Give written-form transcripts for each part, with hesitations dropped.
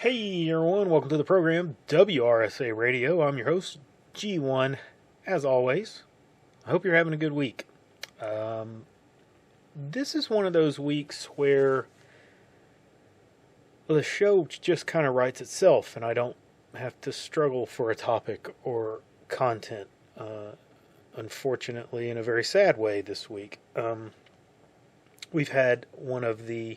Hey everyone, welcome to the program WRSA Radio. I'm your host, G1, as always. I hope you're having a good week. This is one of those weeks where the show just kind of writes itself and I don't have to struggle for a topic or content, unfortunately, in a very sad way this week. We've had one of those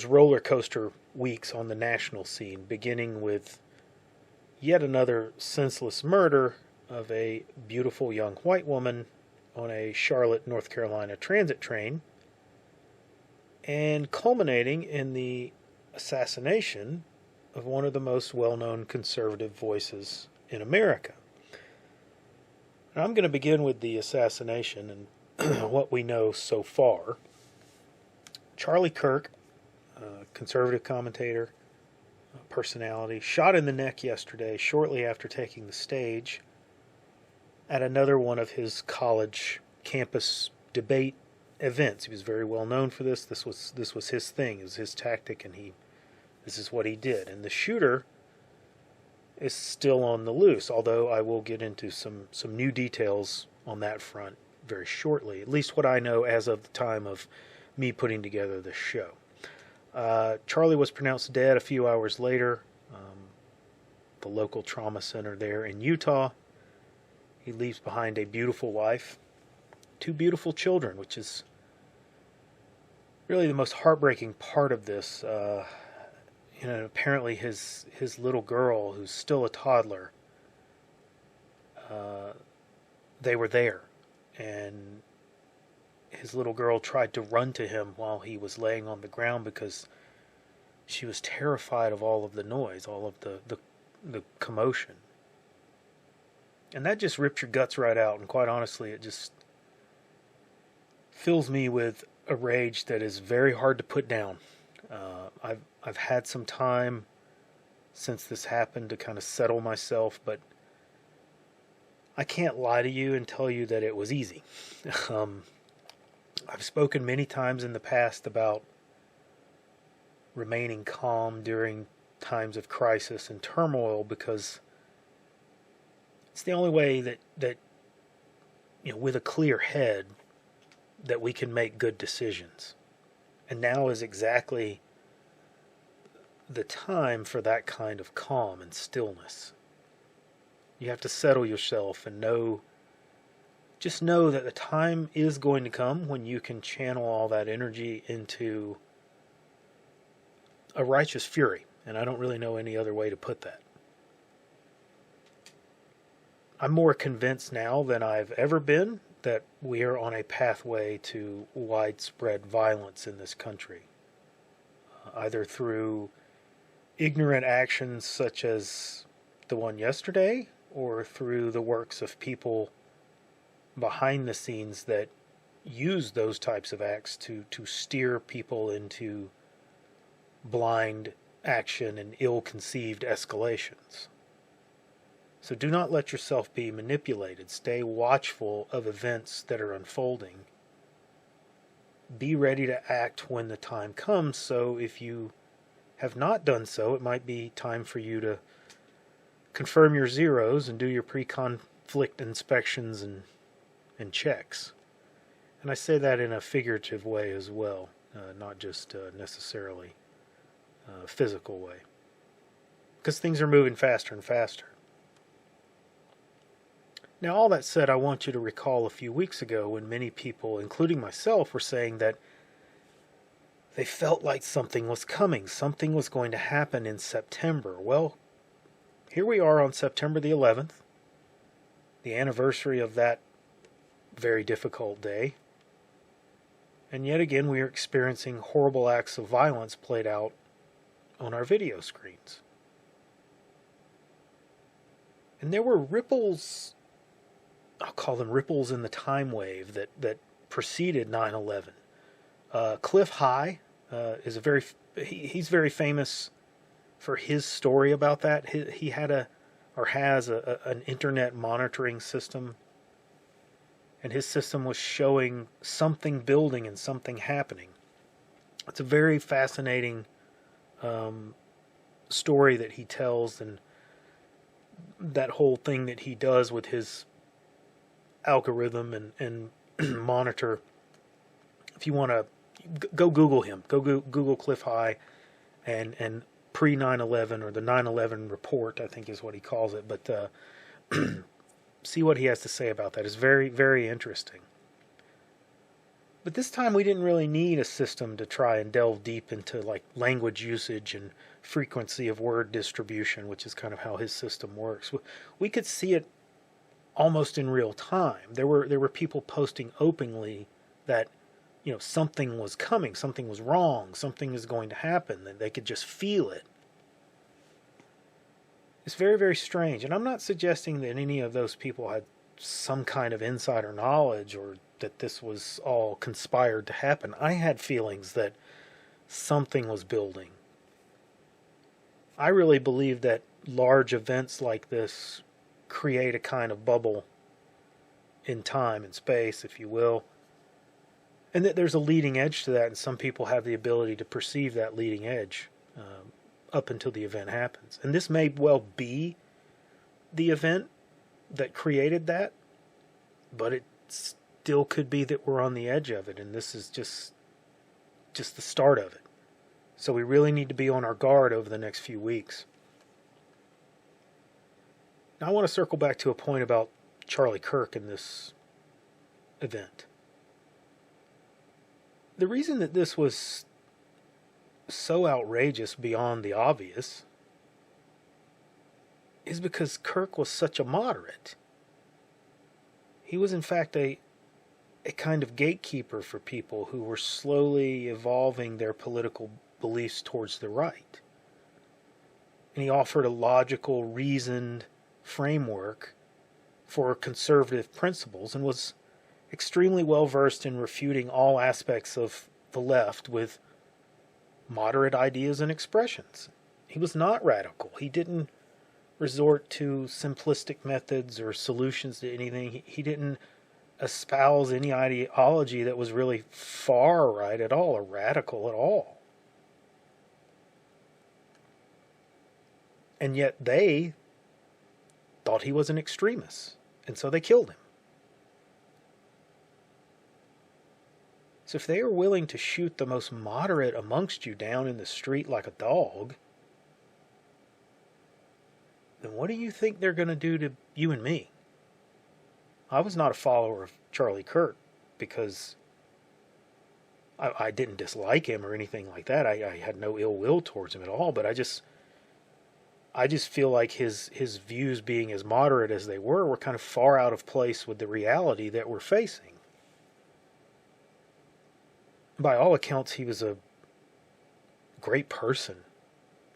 roller coaster weeks on the national scene, beginning with yet another senseless murder of a beautiful young white woman on a Charlotte, North Carolina transit train, and culminating in the assassination of one of the most well-known conservative voices in America. Now, I'm going to begin with the assassination and what we know so far. Charlie Kirk, conservative commentator, personality, shot in the neck yesterday shortly after taking the stage at another one of his college campus debate events. He was very well known for this. This was his thing. It was his tactic, and this is what he did. And the shooter is still on the loose, although I will get into some new details on that front very shortly, at least what I know as of the time of me putting together this show. Charlie was pronounced dead a few hours later, the local trauma center there in Utah. He leaves behind a beautiful wife, two beautiful children, which is really the most heartbreaking part of this. Apparently his little girl, who's still a toddler, they were there, and his little girl tried to run to him while he was laying on the ground because she was terrified of all of the noise, all of the commotion. And that just rips your guts right out, and quite honestly, it just fills me with a rage that is very hard to put down. I've had some time since this happened to kind of settle myself, but I can't lie to you and tell you that it was easy. I've spoken many times in the past about remaining calm during times of crisis and turmoil because it's the only way that with a clear head, that we can make good decisions. And now is exactly the time for that kind of calm and stillness. You have to settle yourself and just know that the time is going to come when you can channel all that energy into a righteous fury. And I don't really know any other way to put that. I'm more convinced now than I've ever been that we are on a pathway to widespread violence in this country, either through ignorant actions such as the one yesterday, or through the works of people behind the scenes that use those types of acts to steer people into blind action and ill-conceived escalations. So do not let yourself be manipulated. Stay watchful of events that are unfolding. Be ready to act when the time comes, so if you have not done so, it might be time for you to confirm your zeros and do your pre-conflict inspections and checks. And I say that in a figurative way as well, not just necessarily a physical way. Because things are moving faster and faster. Now, all that said, I want you to recall a few weeks ago when many people, including myself, were saying that they felt like something was coming. Something was going to happen in September. Well, here we are on September the 11th, the anniversary of that very difficult day. And yet again, we are experiencing horrible acts of violence played out on our video screens. And there were ripples, I'll call them ripples in the time wave that preceded 9/11. Cliff High is he's very famous for his story about that. He had has an internet monitoring system, and his system was showing something building and something happening. It's a very fascinating story that he tells, and that whole thing that he does with his algorithm and monitor. If you want to go Google him, go Google Cliff High and pre 9/11, or the 9/11 report, I think is what he calls it. But see what he has to say about that. It's very, very interesting. But this time we didn't really need a system to try and delve deep into like language usage and frequency of word distribution, which is kind of how his system works. We could see it almost in real time. There were people posting openly that, you know, something was coming, something was wrong, something is going to happen, that they could just feel it. It's very, very strange. And I'm not suggesting that any of those people had some kind of insider knowledge or that this was all conspired to happen. I had feelings that something was building. I really believe that large events like this create a kind of bubble in time and space, if you will, and that there's a leading edge to that, and some people have the ability to perceive that leading edge up until the event happens. And this may well be the event that created that, but it still could be that we're on the edge of it, and this is just the start of it. So we really need to be on our guard over the next few weeks. Now I want to circle back to a point about Charlie Kirk in this event. The reason that this was so outrageous beyond the obvious is because Kirk was such a moderate. He was in fact a kind of gatekeeper for people who were slowly evolving their political beliefs towards the right. And he offered a logical, reasoned framework for conservative principles, and was extremely well versed in refuting all aspects of the left with moderate ideas and expressions. He was not radical. He didn't resort to simplistic methods or solutions to anything. He didn't espouse any ideology that was really far right at all, or radical at all. And yet they thought he was an extremist, and so they killed him. So if they are willing to shoot the most moderate amongst you down in the street like a dog, then what do you think they're going to do to you and me? I was not a follower of Charlie Kirk because I didn't dislike him or anything like that. I had no ill will towards him at all, but I just feel like his views, being as moderate as they were kind of far out of place with the reality that we're facing. By all accounts, he was a great person.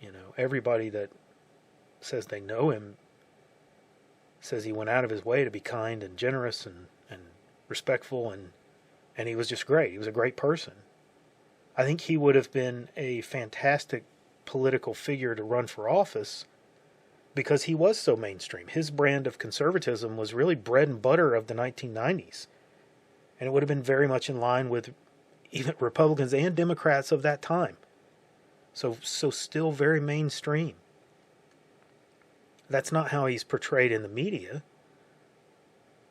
You know, everybody that says they know him says he went out of his way to be kind and generous and respectful, and he was just great. He was a great person. I think he would have been a fantastic political figure to run for office because he was so mainstream. His brand of conservatism was really bread and butter of the 1990s, and it would have been very much in line with even Republicans and Democrats of that time. So still very mainstream. That's not how he's portrayed in the media.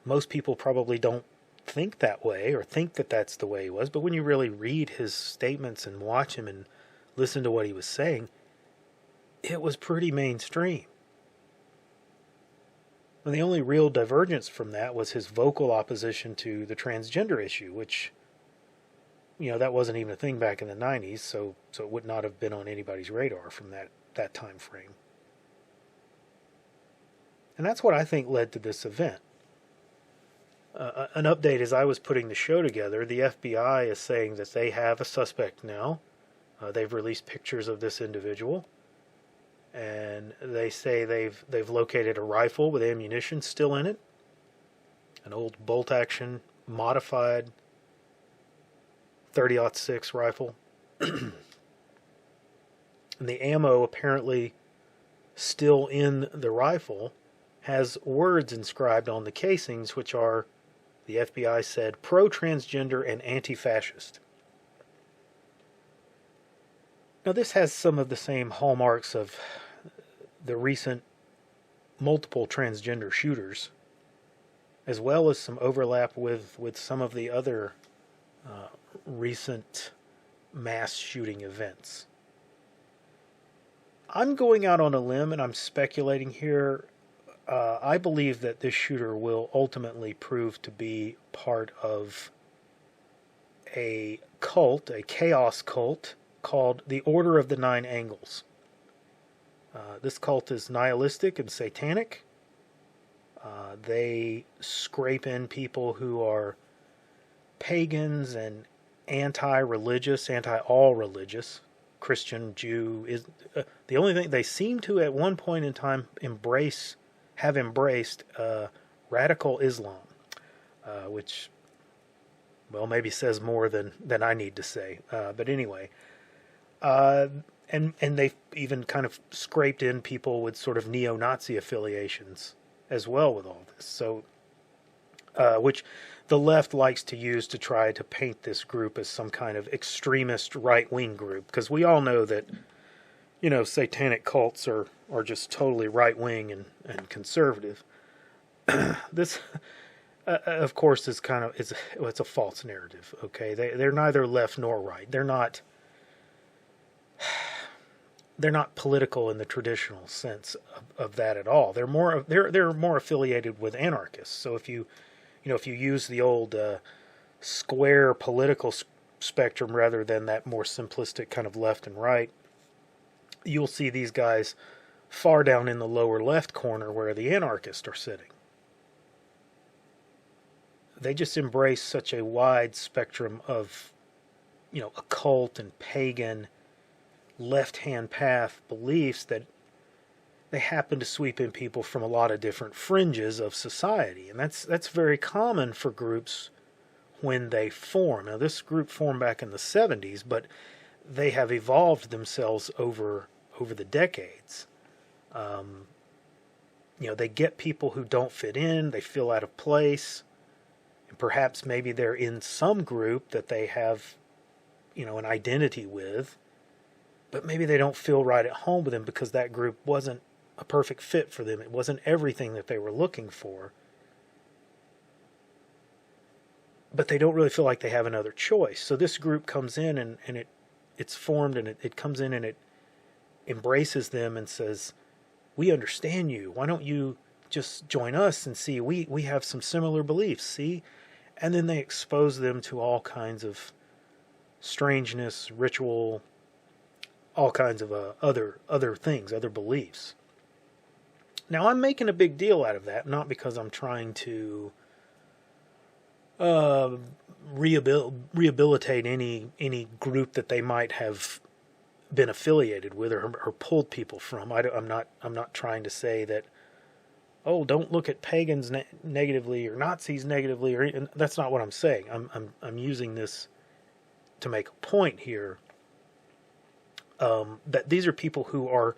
Most people probably don't think that way or think that that's the way he was, but when you really read his statements and watch him and listen to what he was saying, it was pretty mainstream. And the only real divergence from that was his vocal opposition to the transgender issue, which, you know, that wasn't even a thing back in the 90s, so it would not have been on anybody's radar from that time frame. And that's what I think led to this event. An update as I was putting the show together, the FBI is saying that they have a suspect now. They've released pictures of this individual, and they say they've located a rifle with ammunition still in it, an old bolt-action modified 30-06 rifle. And the ammo apparently still in the rifle has words inscribed on the casings, which are, the FBI said, pro-transgender and anti-fascist. Now, this has some of the same hallmarks of the recent multiple transgender shooters, as well as some overlap with some of the other recent mass shooting events. I'm going out on a limb and I'm speculating here. I believe that this shooter will ultimately prove to be part of a cult, a chaos cult, called the Order of the Nine Angles. This cult is nihilistic and satanic. They scrape in people who are pagans and anti-religious, anti-all religious, Christian, Jew. Is the only thing they seem to at one point in time have embraced radical Islam, which, well, maybe says more than I need to say. But anyway, and they've even kind of scraped in people with sort of neo-Nazi affiliations as well with all this. So, which the left likes to use to try to paint this group as some kind of extremist right-wing group, because we all know that, satanic cults are just totally right-wing and conservative. This, of course, is kind of it's a false narrative. Okay, they're neither left nor right. They're not political in the traditional sense of that at all. They're more affiliated with anarchists. So if you use the old square political spectrum rather than that more simplistic kind of left and right, you'll see these guys far down in the lower left corner where the anarchists are sitting. They just embrace such a wide spectrum of, occult and pagan left-hand path beliefs that they happen to sweep in people from a lot of different fringes of society. And that's very common for groups when they form. Now, this group formed back in the 70s, but they have evolved themselves over the decades. They get people who don't fit in, they feel out of place, and perhaps maybe they're in some group that they have, an identity with, but maybe they don't feel right at home with them because that group wasn't a perfect fit for them. It wasn't everything that they were looking for. But they don't really feel like they have another choice. So this group comes in and it's formed, and it comes in and it embraces them and says, we understand you. Why don't you just join us and see? We have some similar beliefs, see? And then they expose them to all kinds of strangeness, ritual, all kinds of other things, other beliefs. Now, I'm making a big deal out of that, not because I'm trying to rehabilitate any group that they might have been affiliated with or pulled people from. I'm not trying to say that, don't look at pagans negatively or Nazis negatively, and that's not what I'm saying. I'm using this to make a point here. That these are people who are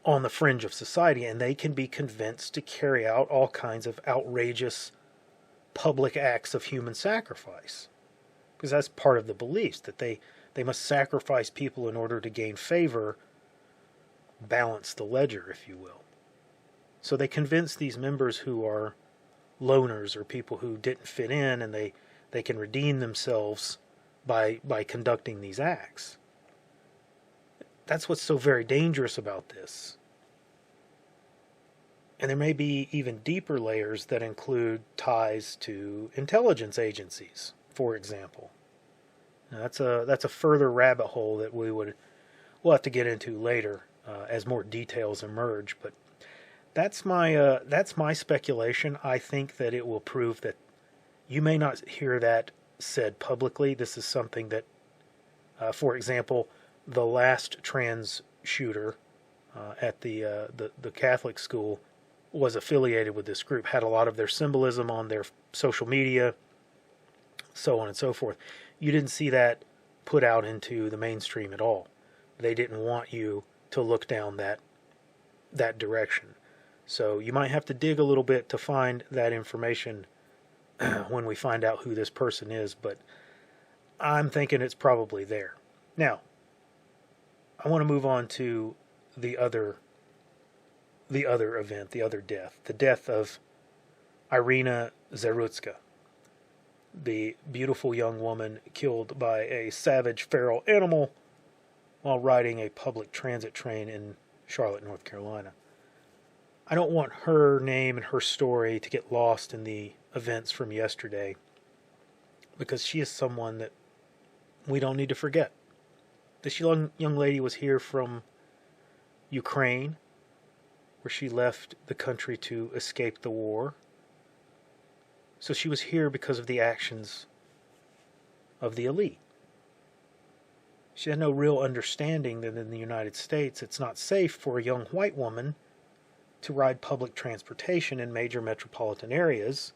on the fringe of society, and they can be convinced to carry out all kinds of outrageous public acts of human sacrifice. Because that's part of the beliefs, that they must sacrifice people in order to gain favor, balance the ledger, if you will. So they convince these members who are loners or people who didn't fit in, and they can redeem themselves by conducting these acts. That's what's so very dangerous about this. And there may be even deeper layers that include ties to intelligence agencies, for example. Now, that's a further rabbit hole that we'll have to get into later as more details emerge. But that's my speculation. I think that it will prove that you may not hear that said publicly. This is something that, for example, the last trans shooter at the Catholic school was affiliated with this group, had a lot of their symbolism on their social media, so on and so forth. You didn't see that put out into the mainstream at all. They didn't want you to look down that direction. So you might have to dig a little bit to find that information when we find out who this person is, but I'm thinking it's probably there. Now, I want to move on to the other event, the other death, the death of Irina Zarutska, the beautiful young woman killed by a savage feral animal while riding a public transit train in Charlotte, North Carolina. I don't want her name and her story to get lost in the events from yesterday, because she is someone that we don't need to forget. This young lady was here from Ukraine, where she left the country to escape the war. So she was here because of the actions of the elite. She had no real understanding that in the United States it's not safe for a young white woman to ride public transportation in major metropolitan areas.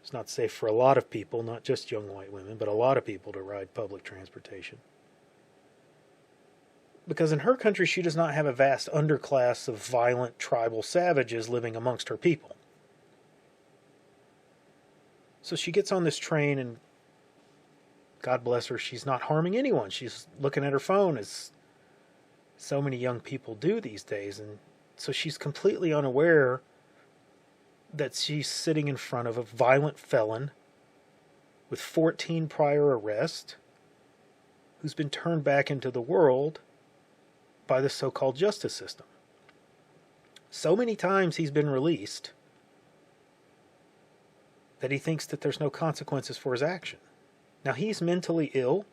It's not safe for a lot of people, not just young white women, but a lot of people to ride public transportation. Because in her country she does not have a vast underclass of violent tribal savages living amongst her people. So she gets on this train, and God bless her, she's not harming anyone. She's looking at her phone, as so many young people do these days. And so she's completely unaware that she's sitting in front of a violent felon with 14 prior arrests, who's been turned back into the world by the so-called justice system. So many times he's been released that he thinks that there's no consequences for his action. Now, he's mentally ill,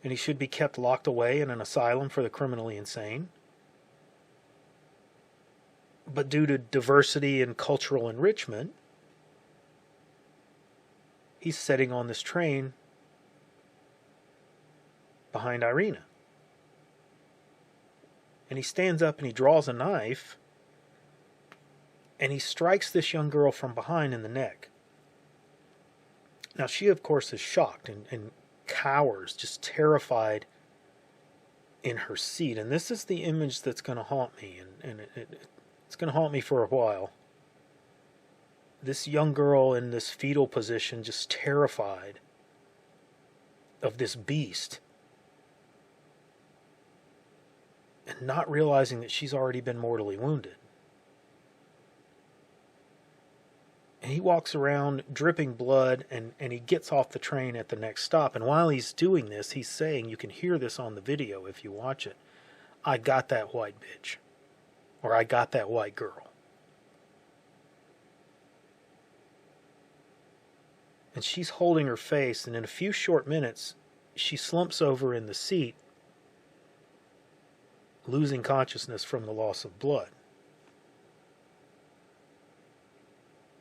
and he should be kept locked away in an asylum for the criminally insane. But due to diversity and cultural enrichment, he's sitting on this train behind Irina. And he stands up and he draws a knife, and he strikes this young girl from behind in the neck. Now, she, of course, is shocked and cowers, just terrified in her seat. And this is the image that's going to haunt me, and it's going to haunt me for a while. This young girl in this fetal position, just terrified of this beast, and not realizing that she's already been mortally wounded. And he walks around dripping blood, and he gets off the train at the next stop. And while he's doing this, he's saying, you can hear this on the video if you watch it, "I got that white bitch," or "I got that white girl." And she's holding her face, and in a few short minutes, she slumps over in the seat, losing consciousness from the loss of blood.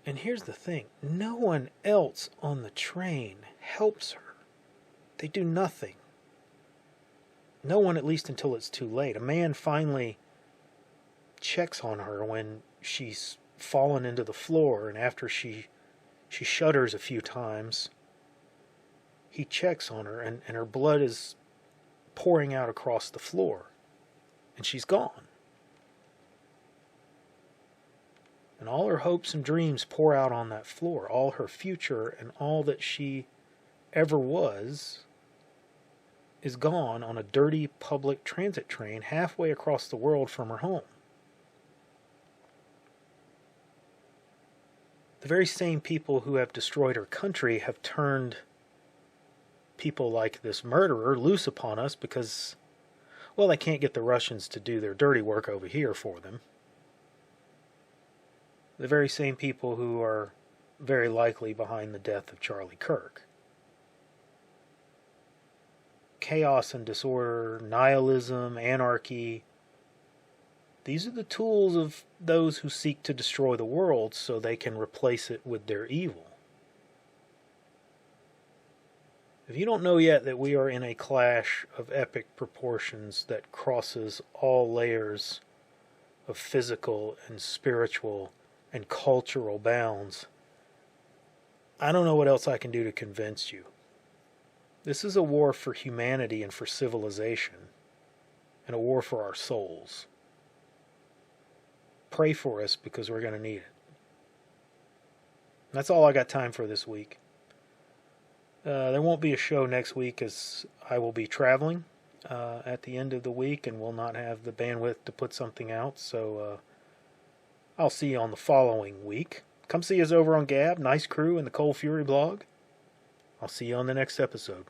And here's the thing, no one else on the train helps her. They do nothing. No one, at least until it's too late. A man finally checks on her when she's fallen into the floor, and after she shudders a few times, he checks on her, and her blood is pouring out across the floor, and she's gone. And all her hopes and dreams pour out on that floor. All her future and all that she ever was is gone on a dirty public transit train halfway across the world from her home. The very same people who have destroyed our country have turned people like this murderer loose upon us because, well, they can't get the Russians to do their dirty work over here for them. The very same people who are very likely behind the death of Charlie Kirk. Chaos and disorder, nihilism, anarchy, these are the tools of those who seek to destroy the world so they can replace it with their evil. If you don't know yet that we are in a clash of epic proportions that crosses all layers of physical and spiritual and cultural bounds, I don't know what else I can do to convince you. This is a war for humanity and for civilization, and a war for our souls. Pray for us because we're going to need it. That's all I got time for this week. There won't be a show next week as I will be traveling. at the end of the week and will not have the bandwidth to put something out. So I'll see you on the following week. Come see us over on Gab, nice crew, and the Cold Fury blog. I'll see you on the next episode.